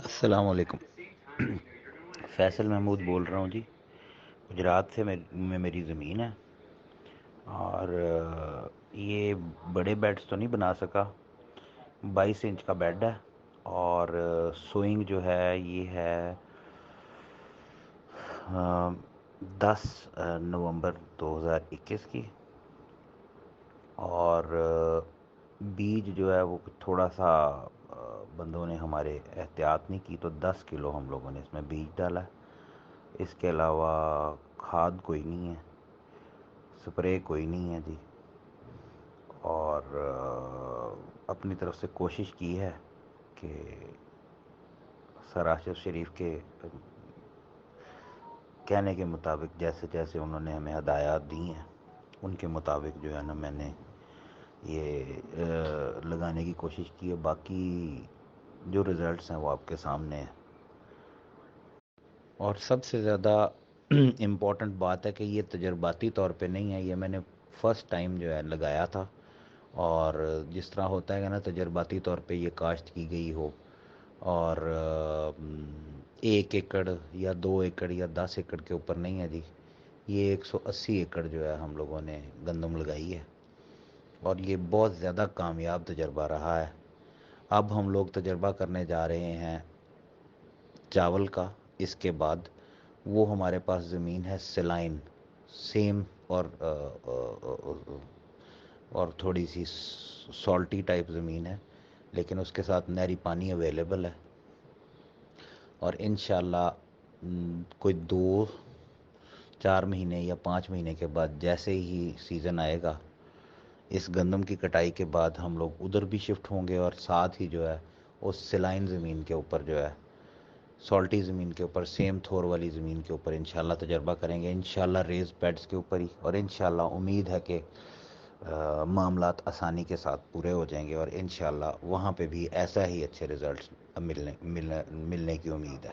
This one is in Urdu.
السلام علیکم۔ فیصل محمود بول رہا ہوں جی۔ گجرات سے میں میری زمین ہے اور یہ بڑے بیڈز تو نہیں بنا سکا۔ 22 انچ کا بیڈ ہے اور سوئنگ جو ہے یہ ہے 10 نومبر 2021 کی، اور بیج جو ہے وہ تھوڑا سا بندوں نے ہمارے احتیاط نہیں کی تو 10 کلو ہم لوگوں نے اس میں بیج ڈالا ہے۔ اس کے علاوہ کھاد کوئی نہیں ہے، سپرے کوئی نہیں ہے جی، اور اپنی طرف سے کوشش کی ہے کہ سر آصف شریف کے کہنے کے مطابق جیسے جیسے انہوں نے ہمیں ہدایات دی ہیں ان کے مطابق جو ہے نا میں نے یہ لگانے کی کوشش کی ہے۔ باقی جو رزلٹس ہیں وہ آپ کے سامنے ہیں، اور سب سے زیادہ امپورٹنٹ بات ہے کہ یہ تجرباتی طور پہ نہیں ہے، یہ میں نے فرسٹ ٹائم جو ہے لگایا تھا، اور جس طرح ہوتا ہے کہ نا تجرباتی طور پہ یہ کاشت کی گئی ہو، اور 1 ایکڑ یا 2 ایکڑ یا 10 ایکڑ کے اوپر نہیں ہے جی، یہ 180 ایکڑ جو ہے ہم لوگوں نے گندم لگائی ہے، اور یہ بہت زیادہ کامیاب تجربہ رہا ہے۔ اب ہم لوگ تجربہ کرنے جا رہے ہیں چاول کا۔ اس کے بعد وہ ہمارے پاس زمین ہے سلائن، سیم اور تھوڑی سی سالٹی ٹائپ زمین ہے، لیکن اس کے ساتھ نہری پانی اویلیبل ہے، اور انشاءاللہ کوئی 2 4 مہینے یا 5 مہینے کے بعد جیسے ہی سیزن آئے گا اس گندم کی کٹائی کے بعد ہم لوگ ادھر بھی شفٹ ہوں گے، اور ساتھ ہی جو ہے اس سلائن زمین کے اوپر جو ہے سالٹی زمین کے اوپر سیم تھور والی زمین کے اوپر انشاءاللہ تجربہ کریں گے، انشاءاللہ ریز بیڈز کے اوپر ہی، اور انشاءاللہ امید ہے کہ معاملات آسانی کے ساتھ پورے ہو جائیں گے، اور انشاءاللہ وہاں پہ بھی ایسا ہی اچھے رزلٹس ملنے کی امید ہے۔